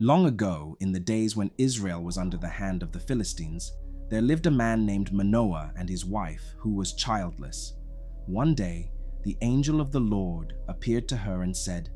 Long ago, in the days when Israel was under the hand of the Philistines, there lived a man named Manoah and his wife, who was childless. One day, the angel of the Lord appeared to her and said,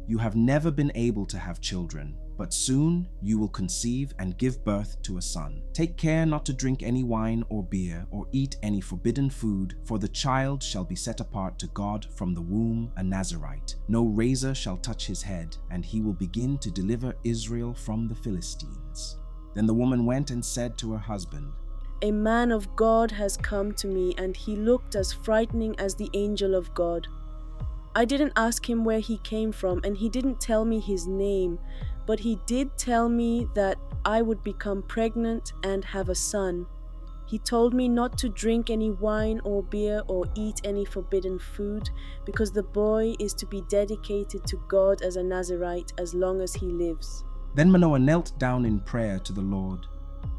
"You have never been able to have children, but soon you will conceive and give birth to a son. Take care not to drink any wine or beer or eat any forbidden food, for the child shall be set apart to God from the womb, a Nazirite. No razor shall touch his head, and he will begin to deliver Israel from the Philistines." Then the woman went and said to her husband, A man of God has come to me, and he looked as frightening as the angel of God. I didn't ask him where he came from, and he didn't tell me his name, but he did tell me that I would become pregnant and have a son. He told me not to drink any wine or beer or eat any forbidden food, because the boy is to be dedicated to God as a Nazirite as long as he lives. Then Manoah knelt down in prayer to the Lord.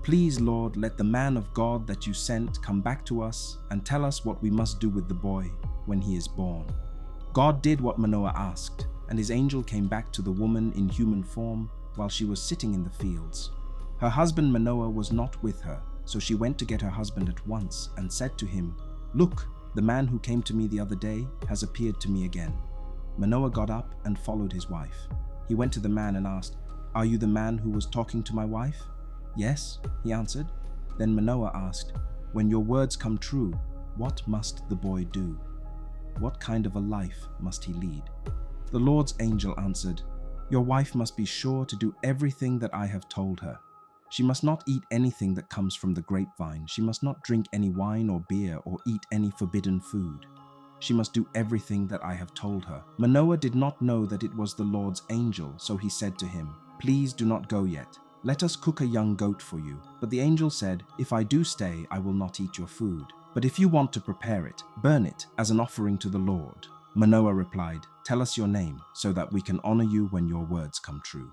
"Please, Lord, let the man of God that you sent come back to us and tell us what we must do with the boy when he is born." God did what Manoah asked, and his angel came back to the woman in human form while she was sitting in the fields. Her husband Manoah was not with her, so she went to get her husband at once and said to him, "Look, the man who came to me the other day has appeared to me again." Manoah got up and followed his wife. He went to the man and asked, "Are you the man who was talking to my wife?" "Yes," he answered. Then Manoah asked, "When your words come true, what must the boy do? What kind of a life must he lead?" The Lord's angel answered, "Your wife must be sure to do everything that I have told her. She must not eat anything that comes from the grapevine. She must not drink any wine or beer or eat any forbidden food. She must do everything that I have told her." Manoah did not know that it was the Lord's angel, so he said to him, "Please do not go yet. Let us cook a young goat for you." But the angel said, "If I do stay, I will not eat your food. But if you want to prepare it, burn it as an offering to the Lord." Manoah replied, "Tell us your name, so that we can honor you when your words come true."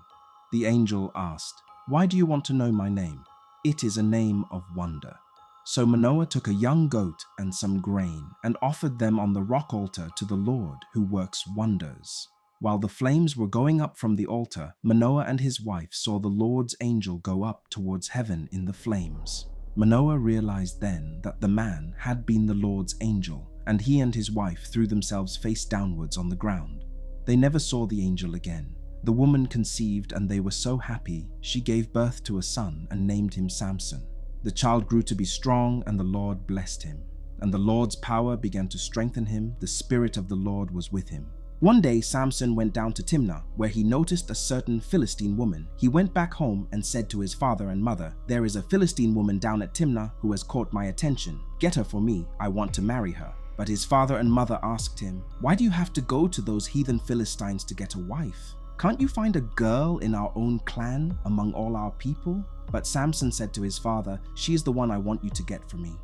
The angel asked, "Why do you want to know my name? It is a name of wonder." So Manoah took a young goat and some grain and offered them on the rock altar to the Lord who works wonders. While the flames were going up from the altar, Manoah and his wife saw the Lord's angel go up towards heaven in the flames. Manoah realized then that the man had been the Lord's angel, and he and his wife threw themselves face downwards on the ground. They never saw the angel again. The woman conceived, and they were so happy, she gave birth to a son and named him Samson. The child grew to be strong, and the Lord blessed him. And the Lord's power began to strengthen him. The Spirit of the Lord was with him. One day Samson went down to Timnah, where he noticed a certain Philistine woman. He went back home and said to his father and mother, "There is a Philistine woman down at Timnah who has caught my attention. Get her for me. I want to marry her." But his father and mother asked him, "Why do you have to go to those heathen Philistines to get a wife? Can't you find a girl in our own clan among all our people?" But Samson said to his father, "She is the one I want you to get for me.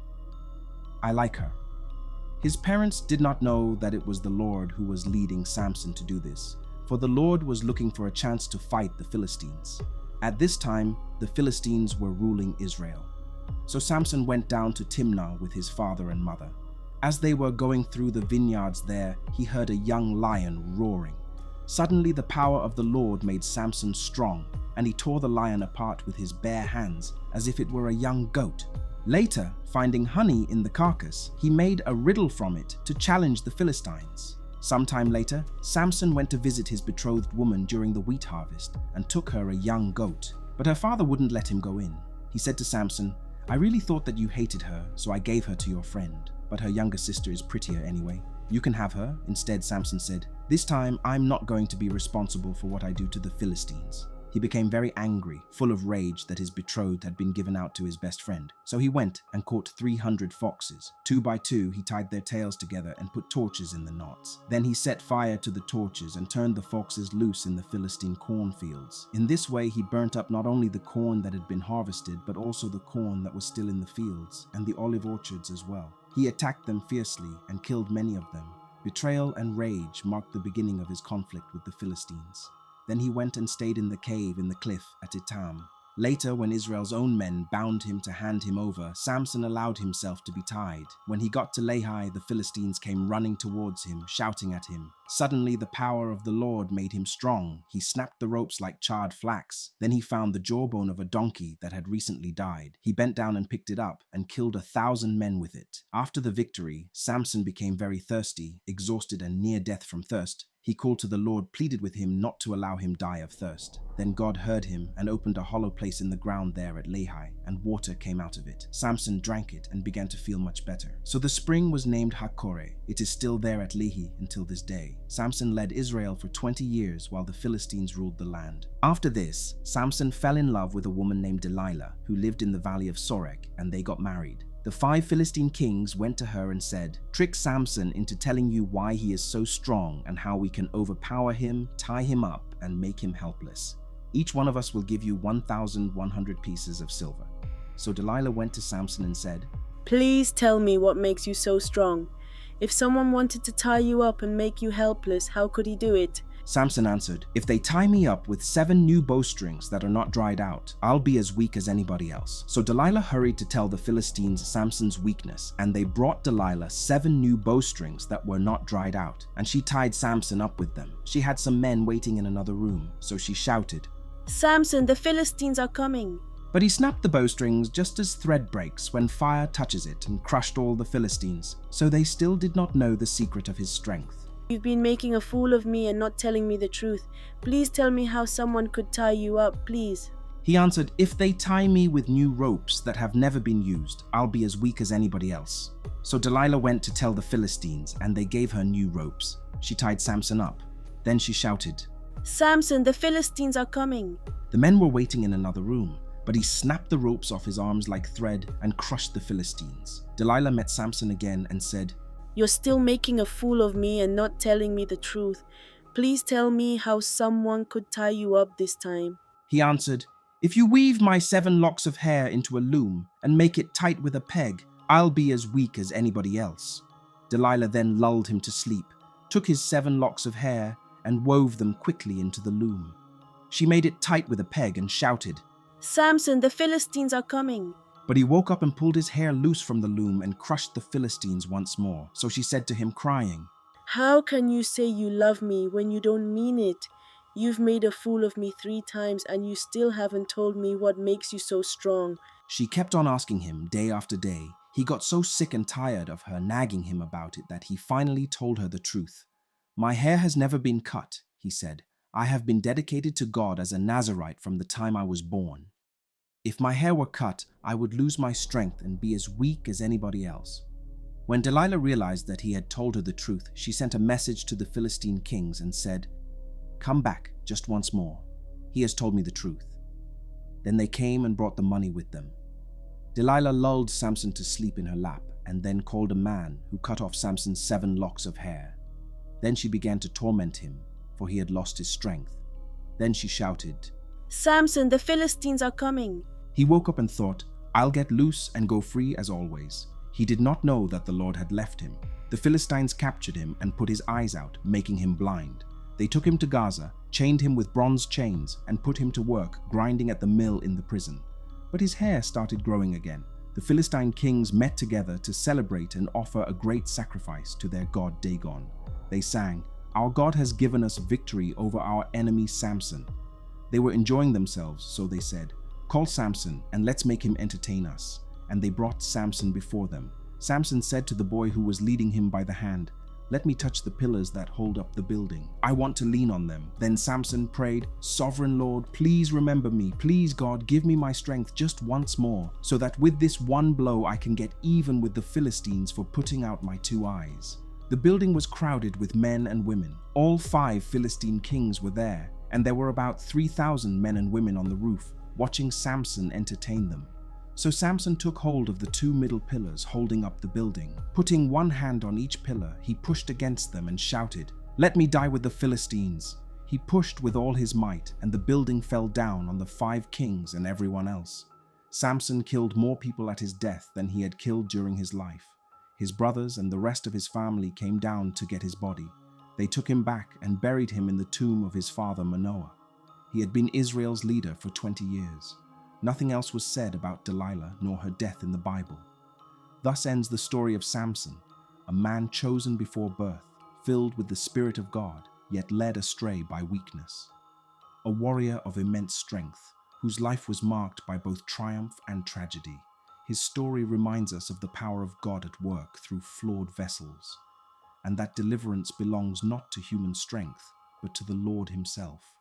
I like her." His parents did not know that it was the Lord who was leading Samson to do this, for the Lord was looking for a chance to fight the Philistines. At this time, the Philistines were ruling Israel. So Samson went down to Timnah with his father and mother. As they were going through the vineyards there, he heard a young lion roaring. Suddenly the power of the Lord made Samson strong, and he tore the lion apart with his bare hands, as if it were a young goat. Later, finding honey in the carcass, he made a riddle from it to challenge the Philistines. Sometime later, Samson went to visit his betrothed woman during the wheat harvest and took her a young goat. But her father wouldn't let him go in. He said to Samson, "I really thought that you hated her, so I gave her to your friend. But her younger sister is prettier anyway. You can have her." Instead, Samson said, "This time, I'm not going to be responsible for what I do to the Philistines." He became very angry, full of rage that his betrothed had been given out to his best friend. So he went and caught 300 foxes. 2 by 2, he tied their tails together and put torches in the knots. Then he set fire to the torches and turned the foxes loose in the Philistine cornfields. In this way, he burnt up not only the corn that had been harvested, but also the corn that was still in the fields, and the olive orchards as well. He attacked them fiercely and killed many of them. Betrayal and rage marked the beginning of his conflict with the Philistines. Then he went and stayed in the cave in the cliff at Etam. Later, when Israel's own men bound him to hand him over, Samson allowed himself to be tied. When he got to Lehi, the Philistines came running towards him, shouting at him. Suddenly, the power of the Lord made him strong. He snapped the ropes like charred flax. Then he found the jawbone of a donkey that had recently died. He bent down and picked it up and killed 1,000 men with it. After the victory, Samson became very thirsty, exhausted and near death from thirst. He called to the Lord, pleaded with him not to allow him die of thirst. Then God heard him and opened a hollow place in the ground there at Lehi, and water came out of it. Samson drank it and began to feel much better. So the spring was named Hakore. It is still there at Lehi until this day. Samson led Israel for 20 years while the Philistines ruled the land. After this, Samson fell in love with a woman named Delilah, who lived in the valley of Sorek, and they got married. The 5 Philistine kings went to her and said, "Trick Samson into telling you why he is so strong and how we can overpower him, tie him up, and make him helpless. Each one of us will give you 1,100 pieces of silver." So Delilah went to Samson and said, Please tell me what makes you so strong. If someone wanted to tie you up and make you helpless, how could he do it? Samson answered, "If they tie me up with 7 new bowstrings that are not dried out, I'll be as weak as anybody else." So Delilah hurried to tell the Philistines Samson's weakness, and they brought Delilah 7 new bowstrings that were not dried out, and she tied Samson up with them. She had some men waiting in another room, so she shouted, Samson, the Philistines are coming. But he snapped the bowstrings just as thread breaks when fire touches it and crushed all the Philistines, so they still did not know the secret of his strength. You've been making a fool of me and not telling me the truth. Please tell me how someone could tie you up, please. He answered, "If they tie me with new ropes that have never been used, I'll be as weak as anybody else." So Delilah went to tell the Philistines, and they gave her new ropes. She tied Samson up. Then she shouted, Samson, the Philistines are coming. The men were waiting in another room, but he snapped the ropes off his arms like thread and crushed the Philistines. Delilah met Samson again and said, You're still making a fool of me and not telling me the truth. Please tell me how someone could tie you up this time. He answered, "If you weave my 7 locks of hair into a loom and make it tight with a peg, I'll be as weak as anybody else." Delilah then lulled him to sleep, took his 7 locks of hair and wove them quickly into the loom. She made it tight with a peg and shouted, Samson, the Philistines are coming. But he woke up and pulled his hair loose from the loom and crushed the Philistines once more. So she said to him, crying, How can you say you love me when you don't mean it? You've made a fool of me 3 times and you still haven't told me what makes you so strong. She kept on asking him day after day. He got so sick and tired of her nagging him about it that he finally told her the truth. "My hair has never been cut," he said. "I have been dedicated to God as a Nazirite from the time I was born. If my hair were cut, I would lose my strength and be as weak as anybody else." When Delilah realized that he had told her the truth, she sent a message to the Philistine kings and said, "Come back just once more. He has told me the truth." Then they came and brought the money with them. Delilah lulled Samson to sleep in her lap and then called a man who cut off Samson's 7 locks of hair. Then she began to torment him, for he had lost his strength. Then she shouted, Samson, the Philistines are coming. He woke up and thought, "I'll get loose and go free as always." He did not know that the Lord had left him. The Philistines captured him and put his eyes out, making him blind. They took him to Gaza, chained him with bronze chains, and put him to work grinding at the mill in the prison. But his hair started growing again. The Philistine kings met together to celebrate and offer a great sacrifice to their god Dagon. They sang, "Our God has given us victory over our enemy Samson." They were enjoying themselves, so they said, "Call Samson and let's make him entertain us." And they brought Samson before them. Samson said to the boy who was leading him by the hand, "Let me touch the pillars that hold up the building. I want to lean on them." Then Samson prayed, "Sovereign Lord, please remember me. Please, God, give me my strength just once more, so that with this one blow I can get even with the Philistines for putting out my 2 eyes." The building was crowded with men and women. All 5 Philistine kings were there, and there were about 3,000 men and women on the roof, watching Samson entertain them. So Samson took hold of the 2 middle pillars holding up the building. Putting one hand on each pillar, he pushed against them and shouted, "Let me die with the Philistines." He pushed with all his might, and the building fell down on the 5 kings and everyone else. Samson killed more people at his death than he had killed during his life. His brothers and the rest of his family came down to get his body. They took him back and buried him in the tomb of his father Manoah. He had been Israel's leader for 20 years. Nothing else was said about Delilah nor her death in the Bible. Thus ends the story of Samson, a man chosen before birth, filled with the Spirit of God, yet led astray by weakness. A warrior of immense strength, whose life was marked by both triumph and tragedy. His story reminds us of the power of God at work through flawed vessels, and that deliverance belongs not to human strength, but to the Lord Himself.